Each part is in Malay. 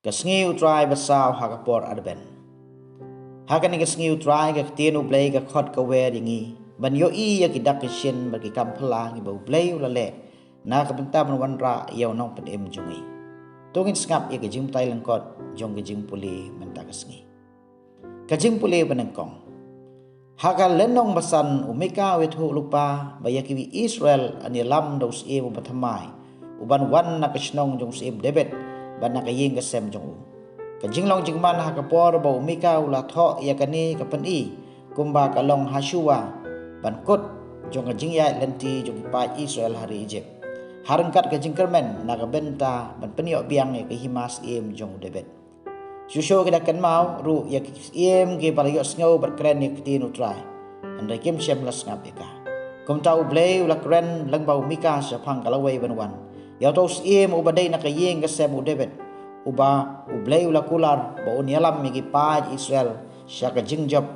Kasngi utrai basau hakapor adben. Hakan ni kasngi utrai ka tien ublay ka khot ka we dingi. Ban yo I ya ki dak shin ba ki kam phla ngi ba ublay ulale. Na ka benta ban wan ra yaw nong pen em jungi. Tungin skap ya ka jing tai langkot jong ka jing puli menta kasngi. Ka jing puli banengkong. Hakal lenong basan umika wethu lupa ba ya ki Israel ani lam dos e bathamai. Uban wan na kasnong jong si David ban nakaying kasem jong u. Kajinglong jingman hakapor ba umika ula tho ya kani kapan I kumba kalong hashuwa ban kot jong kajing ya lenti jong pa Israel hari Egypt. Harangkat kajing kermen nakabenta ban penyo biang ya kehimas im jong David. Susyo kedakan mau ru ya im ke balayo sngo berkeren ya ketin utrai. Andai kim syam las ngap ya ka. Kum tau blay ula keren lang ba umika sa phang kalaway banwan. Ya tos im ubadai nakaying kasem u David. Uba ublay ula kular ba unyalam migi pa Israel sya ka jingjop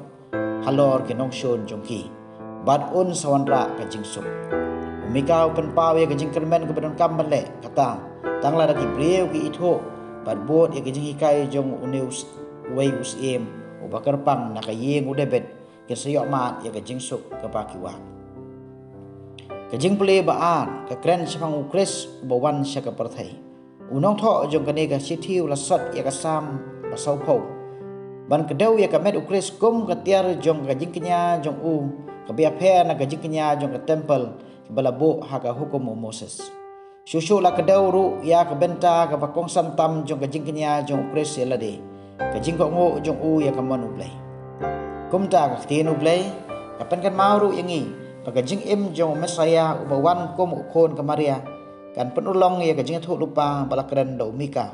halor ke nongshon jongki bad un sawanra ka jingsuk umika upen pawe ka jingkermen ke badon kambale kata tangla daki breu ki itho bad bot ya ka jinghikai jong uneus way usim uba kerpang nakayeng udebet ke sayok mat ya ka jingsuk ka pakiwa ka jingple baan ka kren syapang ukris bawan sya ka perthai unong tho jong kane ka sithiu la sat ya ka sam basau pho ban kedau ya ka med ukris kum ka tiar jong ka jingknya jong u ka bia phe na ka jingknya jong ka temple balabu ha ka hukum Moses susu la kedau ru ya ka benta ka bakong santam jong ka jingknya jong ukris ya lade ka jingko ngo jong u ya ka mon ublay kum ta ka tin ublay ka pen kan mau ru yangi ka jing im jong mesaya ubawan kum ukon ka Maria kan penulong ya kajing thu lupa balakren do mika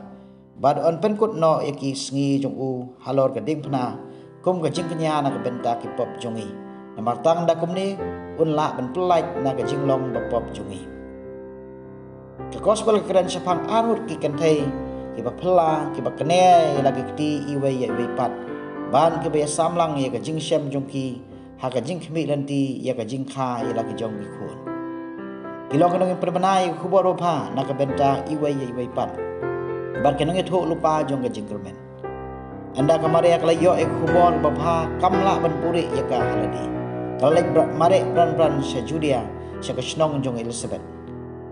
bad on pen kut no ya ki sngi jong u halor ka ding phna kum kajing kenya na ka benta ki pop jongi na martang da kum ni un la ben plai na kajing long ba pop jongi ka gospel kren sapang arut ki kan thai ki ba phla ki ba kne lagi ti iwe ya we pat ban ki ba samlang ya kajing shem jongki ha kajing khmi lanti ya kajing kha ya lagi jong ki khun Kilong kanong permanai khubaro pha nakabenta iway pat bar kanong itho lupa jong ka jingkermen anda kamare aklayo ek khubor bapha kamla ban puri ya ka haladi kalek mare bran sa Judia sa kasnong jong Elizabeth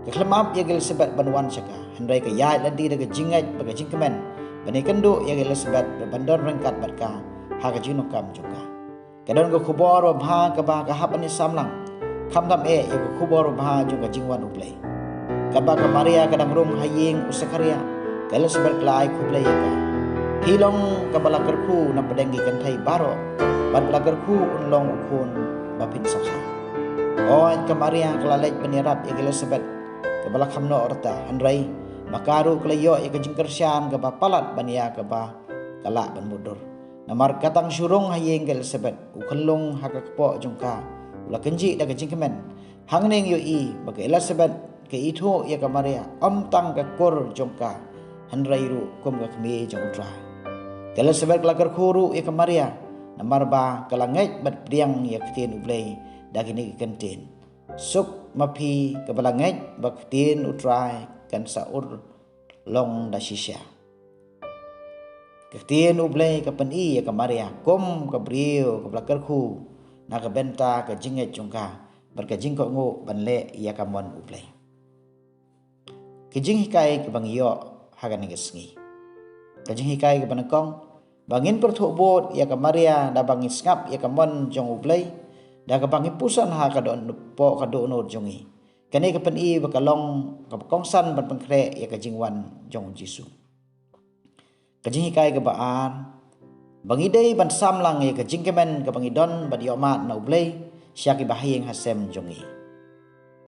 kaklemap ya Elizabeth banwan saka handai ka ya ladi daga jingat baga jingkermen bani kendo ya Elizabeth bandar rangkat barka ha ka jinokam juga kadon ko khubor bapha ka ba ka hapani samlang Kamdam ya kubor bah juga jingwan uplay. Kaba ka Maria kadang rum haying usakaria. Kala sebar klay kuplay ka. Hilong kabala kerku na pedenggi kantai baro. Bad bala kerku unlong ukun bapin sakha. O ka Maria kalalej penirap ya Elizabeth. Kabala kamno orta handrai makaru klayo ya jingkersian kaba palat bania kaba kala ban mudur. Namar katang surung haying Elizabeth ukelung hakakpo jungka. Ula kenji da kajing kemen hangning yo I bagi Elizabeth ke itho ya ka Maria om tang ka kor jongka hanrairu kum ka kmi jong tra Elizabeth la khuru ya ka Maria namarba kalangai bat priang ya ktin ublay da kini kentin suk mapi ka balangai baktin utrai kan saur long da shisha ktin ublay ka pani ya ka Maria kum ka brio ka blakar khu naka benta ka jinget jongka berkajing ko ngo banle ya kamon uplay kijing hikai ke bangyo hagan ngesngi kajing hikai ke banakong bangin perthobot ya ka Maria da bangi skap ya kamon jong uplay da ka bangi pusan ha ka don po ka do no jongi kani ka pen I bakalong ka kongsan ban pengkre ya ka jingwan jong Jisu kajing hikai ke baan Bangidai ban samlang ya ka jingkemen ka bangidon ba diomat na ublay siya ki bahayeng hasem jongi.